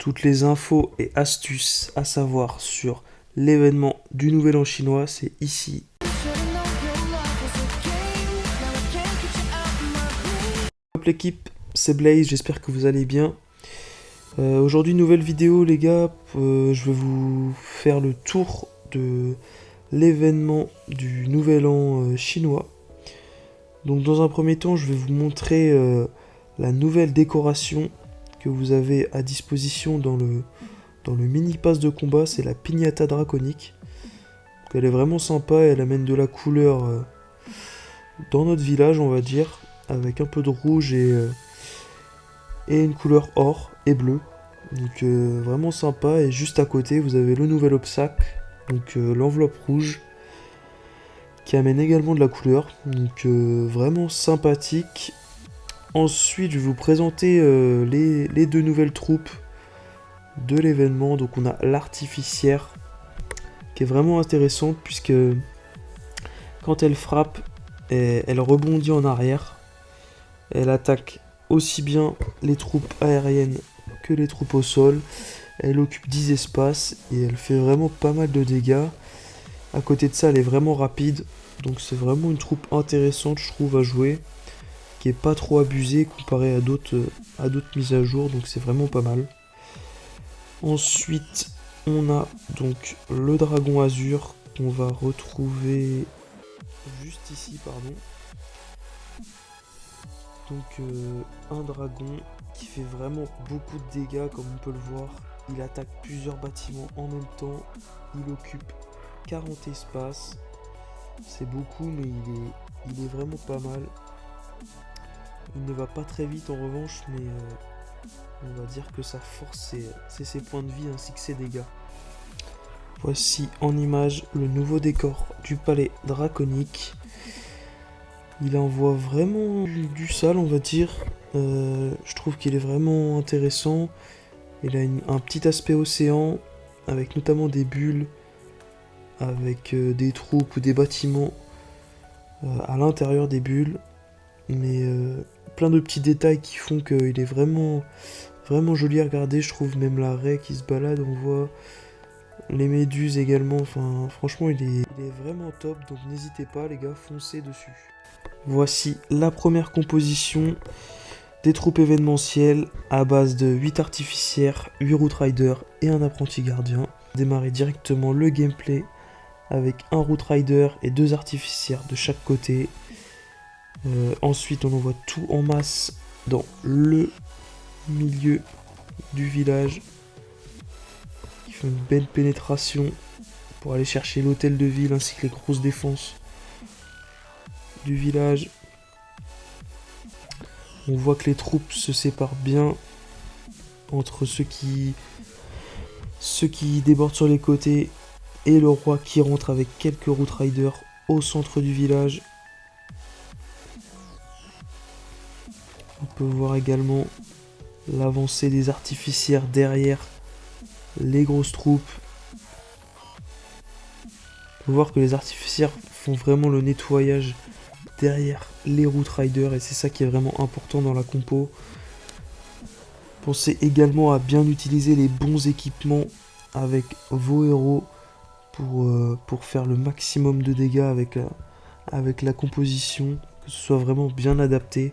Toutes les infos et astuces à savoir sur l'événement du Nouvel An chinois, c'est ici. Hop l'équipe, c'est Blaze, j'espère que vous allez bien. Aujourd'hui, nouvelle vidéo les gars, je vais vous faire le tour de l'événement du Nouvel An chinois. Donc dans un premier temps, je vais vous montrer la nouvelle décoration que vous avez à disposition dans le mini pass de combat, c'est la piñata draconique. Donc elle est vraiment sympa, elle amène de la couleur dans notre village, on va dire, avec un peu de rouge et une couleur or et bleu. Donc vraiment sympa, et juste à côté vous avez le nouvel obstacle, donc l'enveloppe rouge, qui amène également de la couleur, donc vraiment sympathique. Ensuite je vais vous présenter les deux nouvelles troupes de l'événement. Donc on a l'artificière, qui est vraiment intéressante, puisque quand elle frappe, elle rebondit en arrière. Elle attaque aussi bien les troupes aériennes que les troupes au sol. Elle occupe 10 espaces et elle fait vraiment pas mal de dégâts. À côté de ça, elle est vraiment rapide. Donc c'est vraiment une troupe intéressante, je trouve, à jouer, qui est pas trop abusée comparée à d'autres mises à jour. Donc c'est vraiment pas mal. Ensuite, on a donc le dragon azur qu'on va retrouver juste ici, pardon. Donc un dragon qui fait vraiment beaucoup de dégâts, comme on peut le voir. Il attaque plusieurs bâtiments en même temps. Il occupe 40 espaces. C'est beaucoup, mais il est vraiment pas mal. Il ne va pas très vite en revanche, mais on va dire que sa force, c'est ses points de vie ainsi que ses dégâts. Voici en image le nouveau décor du palais draconique. Il envoie vraiment du sale, on va dire. Je trouve qu'il est vraiment intéressant. Il a un petit aspect océan, avec notamment des bulles, avec des troupes ou des bâtiments à l'intérieur des bulles. Mais plein de petits détails qui font qu'il est vraiment joli à regarder. Je trouve même la raie qui se balade, on voit les méduses également. Enfin, franchement, il est vraiment top. Donc n'hésitez pas les gars, foncez dessus. Voici la première composition des troupes événementielles à base de 8 artificières, 8 route riders et un apprenti gardien. Démarrer directement le gameplay avec un route rider et 2 artificières de chaque côté. Ensuite on envoie tout en masse dans le milieu du village, qui fait une belle pénétration pour aller chercher l'hôtel de ville ainsi que les grosses défenses du village. On voit que les troupes se séparent bien entre ceux qui débordent sur les côtés et le roi qui rentre avec quelques route riders au centre du village. On peut voir également l'avancée des artificières derrière les grosses troupes. On peut voir que les artificières font vraiment le nettoyage derrière les route riders, et c'est ça qui est vraiment important dans la compo. Pensez également à bien utiliser les bons équipements avec vos héros pour faire le maximum de dégâts avec la composition, que ce soit vraiment bien adapté.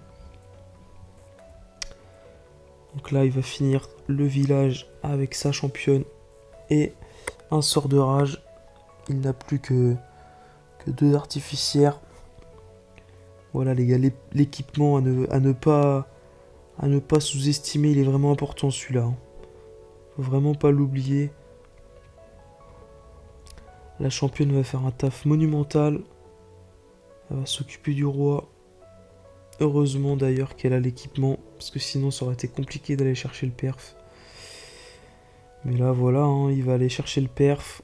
Donc là, il va finir le village avec sa championne et un sort de rage. Il n'a plus que 2 artificières. Voilà les gars, l'équipement à ne pas sous-estimer, il est vraiment important celui-là. Faut vraiment pas l'oublier. La championne va faire un taf monumental. Elle va s'occuper du roi. Heureusement d'ailleurs qu'elle a l'équipement, parce que sinon ça aurait été compliqué d'aller chercher le perf. Mais là voilà, hein, il va aller chercher le perf.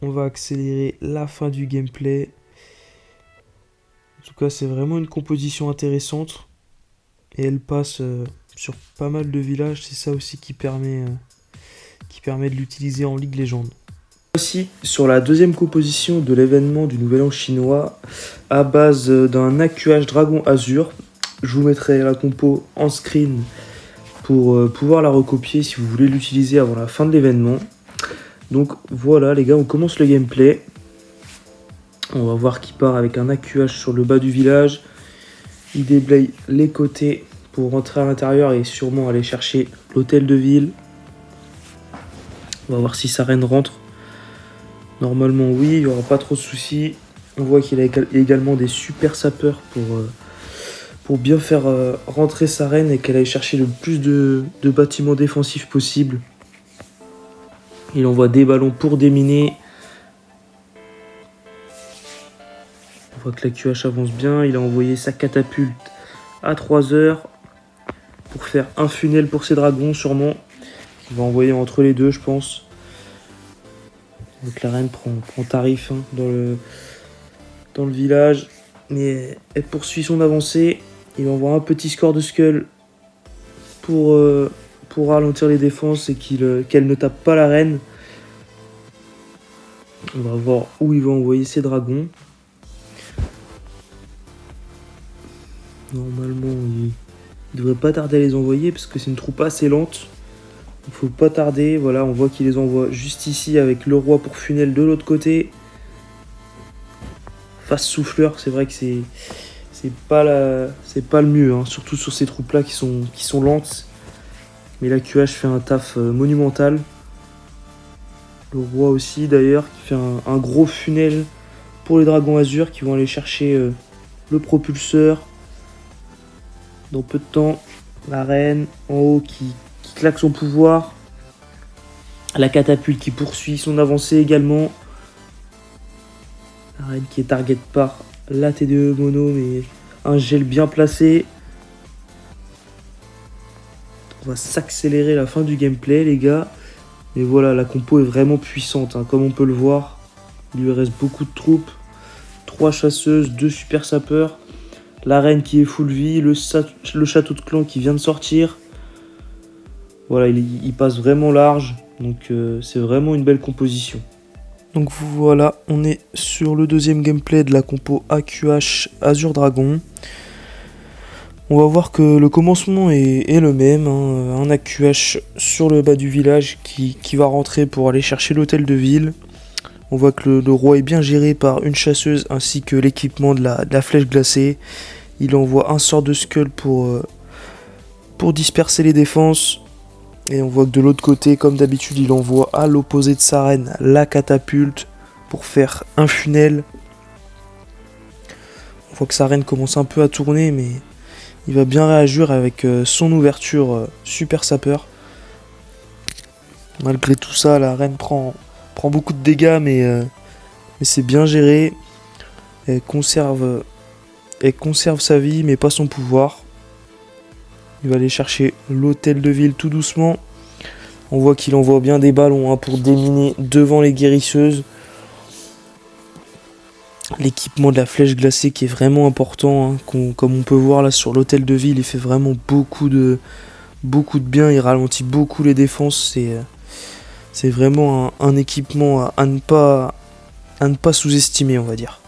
On va accélérer la fin du gameplay. En tout cas, c'est vraiment une composition intéressante. Et elle passe sur pas mal de villages. C'est ça aussi qui permet de l'utiliser en Ligue Légende. Voici sur la deuxième composition de l'événement du Nouvel An chinois, à base d'un AQH Dragon Azur. Je vous mettrai la compo en screen pour pouvoir la recopier si vous voulez l'utiliser avant la fin de l'événement. Donc voilà les gars, on commence le gameplay. On va voir qui part avec un AQH sur le bas du village. Il déblaye les côtés pour rentrer à l'intérieur et sûrement aller chercher l'hôtel de ville. On va voir si sa reine rentre. Normalement oui, il n'y aura pas trop de soucis. On voit qu'il a également des super sapeurs pour bien faire rentrer sa reine et qu'elle aille chercher le plus de bâtiments défensifs possible. Il envoie des ballons pour déminer. On voit que la QH avance bien. Il a envoyé sa catapulte à 3 heures pour faire un funnel pour ses dragons sûrement. Il va envoyer entre les deux je pense. Donc la reine prend tarif dans le village. Mais elle poursuit son avancée. Il envoie un petit score de skull pour ralentir les défenses et qu'elle ne tape pas la reine. On va voir où il va envoyer ses dragons. Normalement, il devrait pas tarder à les envoyer parce que c'est une troupe assez lente. Il faut pas tarder. Voilà, on voit qu'il les envoie juste ici avec le roi pour funnel de l'autre côté. Face souffleur, c'est vrai que c'est pas le mieux, hein, surtout sur ces troupes là qui sont lentes. Mais la QH fait un taf monumental. Le roi aussi d'ailleurs qui fait un gros funnel pour les dragons azur qui vont aller chercher le propulseur. Dans peu de temps, la reine en haut qui claque son pouvoir. La catapulte qui poursuit son avancée également. La reine qui est target par la T2 mono, mais un gel bien placé. On va s'accélérer la fin du gameplay, les gars. Et voilà, la compo est vraiment puissante, hein, comme on peut le voir. Il lui reste beaucoup de troupes. 3 chasseuses, 2 super sapeurs. La reine qui est full vie, le château de clan qui vient de sortir. Voilà, il passe vraiment large. Donc c'est vraiment une belle composition. Donc voilà, on est sur le deuxième gameplay de la compo AQH Azur Dragon. On va voir que le commencement est le même, hein, un AQH sur le bas du village qui va rentrer pour aller chercher l'hôtel de ville. On voit que le roi est bien géré par une chasseuse ainsi que l'équipement de la flèche glacée. Il envoie un sort de skull pour disperser les défenses. Et on voit que de l'autre côté, comme d'habitude, il envoie à l'opposé de sa reine la catapulte pour faire un funnel. On voit que sa reine commence un peu à tourner, mais il va bien réagir avec son ouverture super sapeur. Malgré tout ça, la reine prend beaucoup de dégâts, mais c'est bien géré. Elle conserve sa vie, mais pas son pouvoir. Il va aller chercher l'hôtel de ville tout doucement. On voit qu'il envoie bien des ballons, hein, pour déminer devant les guérisseuses. L'équipement de la flèche glacée qui est vraiment important, hein, comme on peut voir là sur l'hôtel de ville, il fait vraiment beaucoup de bien, il ralentit beaucoup les défenses. C'est vraiment un équipement à ne pas sous-estimer, on va dire.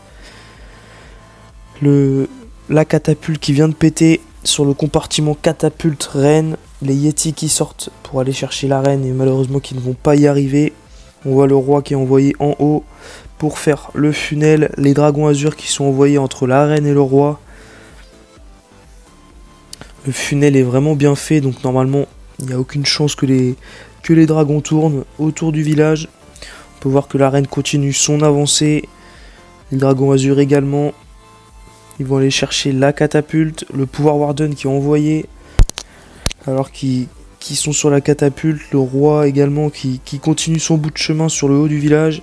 La catapulte qui vient de péter sur le compartiment catapulte reine, les Yeti qui sortent pour aller chercher la reine et malheureusement qui ne vont pas y arriver. On voit le roi qui est envoyé en haut pour faire le funnel, les dragons azur qui sont envoyés entre la reine et le roi. Le funnel est vraiment bien fait, donc normalement il n'y a aucune chance que les dragons tournent autour du village. On peut voir que la reine continue son avancée, les dragons azur également. Ils vont aller chercher la catapulte, le pouvoir warden qui est envoyé alors qu'ils sont sur la catapulte, le roi également qui continue son bout de chemin sur le haut du village.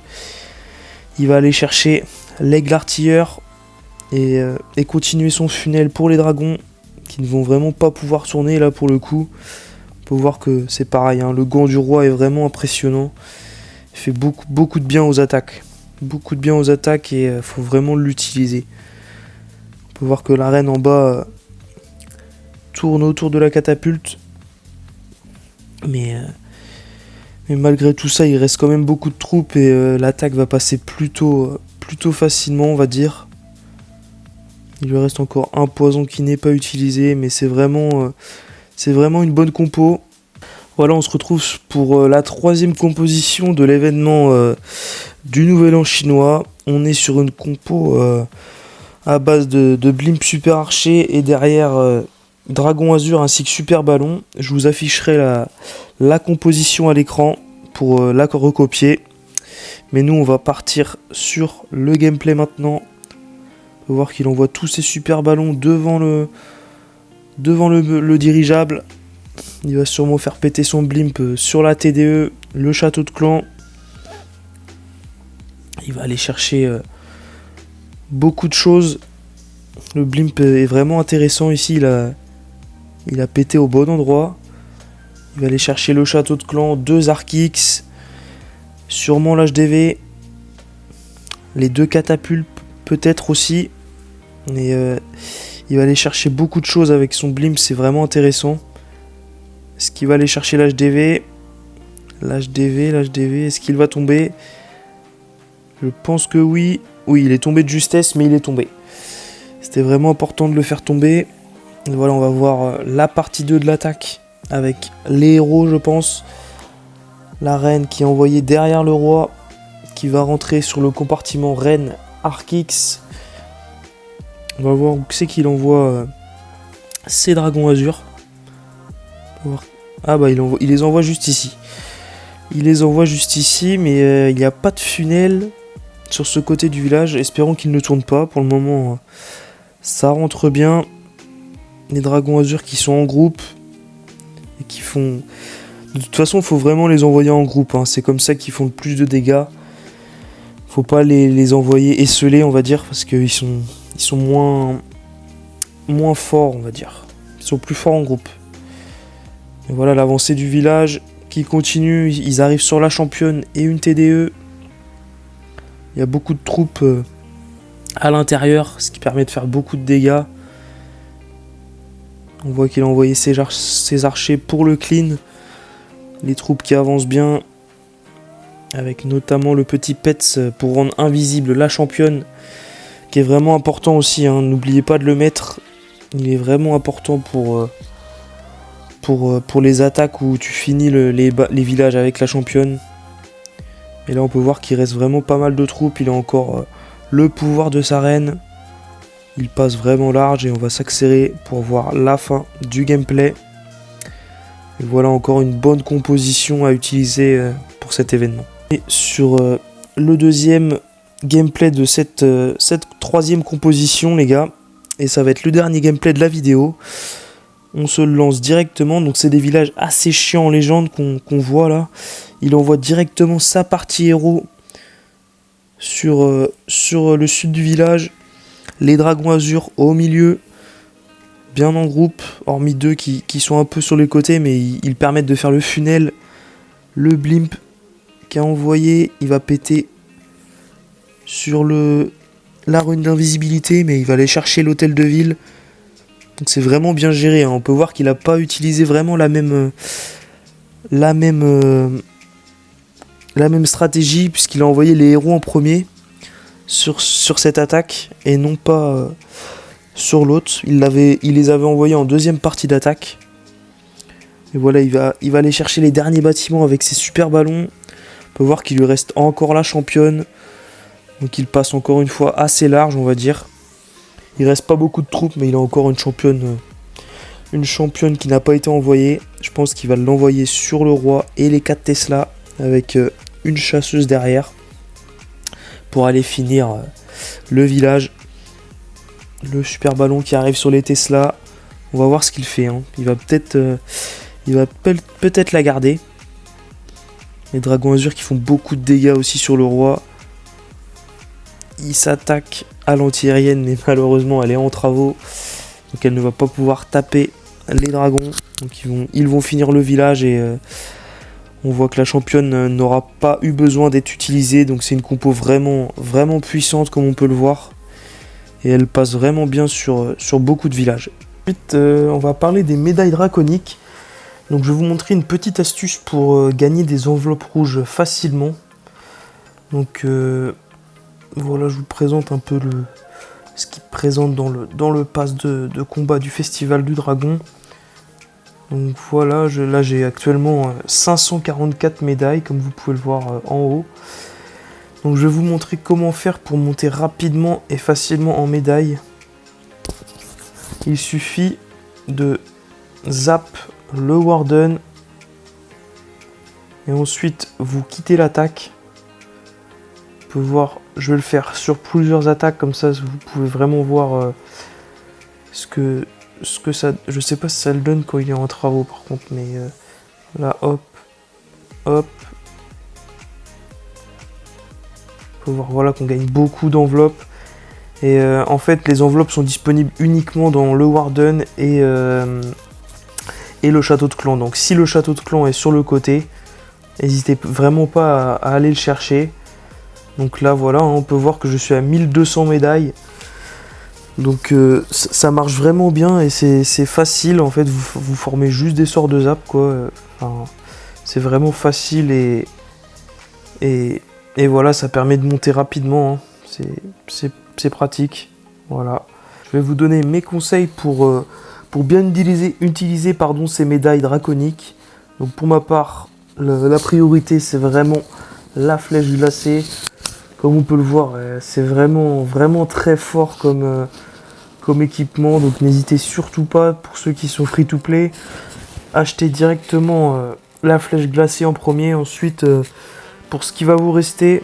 Il va aller chercher l'aigle artilleur et continuer son funnel pour les dragons qui ne vont vraiment pas pouvoir tourner là pour le coup. On peut voir que c'est pareil, hein, le gant du roi est vraiment impressionnant. Il fait beaucoup de bien aux attaques. Beaucoup de bien aux attaques et il faut vraiment l'utiliser. On peut voir que la reine en bas tourne autour de la catapulte. Mais malgré tout ça, il reste quand même beaucoup de troupes et l'attaque va passer plutôt facilement, on va dire. Il lui reste encore un poison qui n'est pas utilisé, mais c'est vraiment C'est vraiment une bonne compo. Voilà, on se retrouve pour la troisième composition de l'événement du Nouvel An chinois. On est sur une compo à base de Blimp Super Archer et derrière Dragon Azur ainsi que Super Ballon. Je vous afficherai la composition à l'écran pour la recopier. Mais nous, on va partir sur le gameplay maintenant. On peut voir qu'il envoie tous ses super ballons devant le dirigeable. Il va sûrement faire péter son blimp sur la TDE, le château de clan. Il va aller chercher beaucoup de choses. Le blimp est vraiment intéressant ici. Il a pété au bon endroit. Il va aller chercher le château de clan, 2 Arc-X, sûrement l'HDV, les 2 catapultes peut-être aussi. Mais il va aller chercher beaucoup de choses avec son blimp, c'est vraiment intéressant. Est-ce qu'il va aller chercher l'HDV? L'HDV, est-ce qu'il va tomber? Je pense que oui. Oui, il est tombé de justesse, mais il est tombé. C'était vraiment important de le faire tomber. Et voilà, on va voir la partie 2 de l'attaque avec les héros, je pense. La reine qui est envoyée derrière le roi, qui va rentrer sur le compartiment reine Arc-X. On va voir où c'est qu'il envoie ses dragons azur. Ah bah il les envoie juste ici. Il les envoie juste ici, mais il n'y a pas de funnel sur ce côté du village. Espérons qu'il ne tourne pas. Pour le moment, ça rentre bien. Les dragons azur qui sont en groupe et qui font... De toute façon, il faut vraiment les envoyer en groupe. C'est comme ça qu'ils font le plus de dégâts. Faut pas les envoyer esselés, on va dire, parce qu'ils sont moins forts, on va dire. Ils sont plus forts en groupe. Et voilà l'avancée du village qui continue. Ils arrivent sur la championne et une TDE. Il y a beaucoup de troupes à l'intérieur, ce qui permet de faire beaucoup de dégâts. On voit qu'il a envoyé ses archers pour le clean. Les troupes qui avancent bien. Avec notamment le petit Pets pour rendre invisible la championne. Qui est vraiment important aussi. N'oubliez pas de le mettre. Il est vraiment important pour les attaques où tu finis les villages avec la championne. Et là on peut voir qu'il reste vraiment pas mal de troupes. Il a encore le pouvoir de sa reine. Il passe vraiment large et on va s'accélérer pour voir la fin du gameplay. Et voilà encore une bonne composition à utiliser pour cet événement. Et sur le deuxième gameplay de cette troisième composition les gars, et ça va être le dernier gameplay de la vidéo. On se lance directement, donc c'est des villages assez chiants en légende qu'on voit là. Il envoie directement sa partie héros sur le sud du village. Les dragons azur au milieu, bien en groupe, hormis 2 qui sont un peu sur les côtés, mais ils permettent de faire le funnel. Le blimp qui a envoyé, il va péter sur la rune d'invisibilité, mais il va aller chercher l'hôtel de ville. Donc c'est vraiment bien géré. On peut voir qu'il n'a pas utilisé vraiment la même stratégie, puisqu'il a envoyé les héros en premier sur cette attaque et non pas sur l'autre. Il les avait envoyés en deuxième partie d'attaque. Et voilà, il va aller chercher les derniers bâtiments avec ses super ballons. On peut voir qu'il lui reste encore la championne. Donc il passe encore une fois assez large, on va dire. Il reste pas beaucoup de troupes, mais il a encore une championne qui n'a pas été envoyée. Je pense qu'il va l'envoyer sur le roi et les 4 Tesla avec une chasseuse derrière pour aller finir le village. Le super ballon qui arrive sur les Tesla. On va voir ce qu'il fait. Il va peut-être la garder. Les dragons azur qui font beaucoup de dégâts aussi sur le roi. Il s'attaque à l'anti-aérienne, mais malheureusement elle est en travaux, donc elle ne va pas pouvoir taper les dragons. Donc ils vont finir le village et on voit que la championne n'aura pas eu besoin d'être utilisée. Donc c'est une compo vraiment, vraiment puissante comme on peut le voir. Et elle passe vraiment bien sur beaucoup de villages. Ensuite on va parler des médailles draconiques. Donc je vais vous montrer une petite astuce pour gagner des enveloppes rouges facilement. Donc voilà, je vous présente un peu ce qu'il présente dans le pass de combat du Festival du Dragon. Donc voilà, là j'ai actuellement 544 médailles, comme vous pouvez le voir en haut. Donc je vais vous montrer comment faire pour monter rapidement et facilement en médaille. Il suffit de zap le Warden et ensuite vous quittez l'attaque. Vous pouvez voir, je vais le faire sur plusieurs attaques, comme ça vous pouvez vraiment voir ce que ça... Je sais pas si ça le donne quand il est en travaux par contre, mais là hop, hop. Vous pouvez voir voilà, qu'on gagne beaucoup d'enveloppes. Et en fait les enveloppes sont disponibles uniquement dans le Warden et le château de clan. Donc si le château de clan est sur le côté, n'hésitez vraiment pas à aller le chercher. Donc là voilà, on peut voir que je suis à 1200 médailles. Donc ça marche vraiment bien et c'est facile en fait, vous formez juste des sorts de zap quoi. Enfin, c'est vraiment facile et voilà, ça permet de monter rapidement, hein. C'est pratique. Voilà. Je vais vous donner mes conseils pour bien utiliser ces médailles draconiques. Donc pour ma part, la priorité c'est vraiment la flèche glacée. Comme on peut le voir, c'est vraiment très fort comme équipement. Donc n'hésitez surtout pas, pour ceux qui sont free to play, achetez directement la flèche glacée en premier. Ensuite, pour ce qui va vous rester,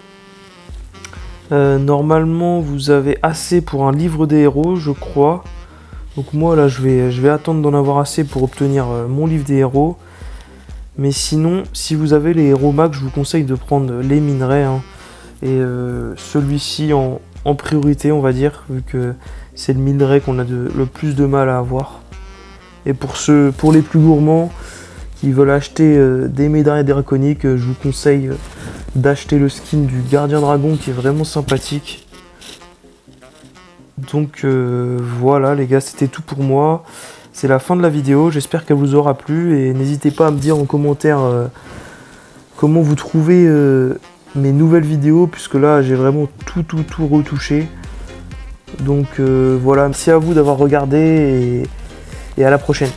normalement vous avez assez pour un livre des héros, je crois. Donc moi là je vais attendre d'en avoir assez pour obtenir mon livre des héros. Mais sinon, si vous avez les héros max, je vous conseille de prendre les minerais, hein. Et celui-ci en priorité, on va dire, vu que c'est le minerai qu'on a le plus de mal à avoir. Et pour les plus gourmands qui veulent acheter des médailles draconiques, je vous conseille d'acheter le skin du gardien dragon qui est vraiment sympathique. Donc voilà les gars, c'était tout pour moi. C'est la fin de la vidéo, j'espère qu'elle vous aura plu et n'hésitez pas à me dire en commentaire comment vous trouvez mes nouvelles vidéos, puisque là j'ai vraiment tout retouché. Donc voilà, merci à vous d'avoir regardé et à la prochaine.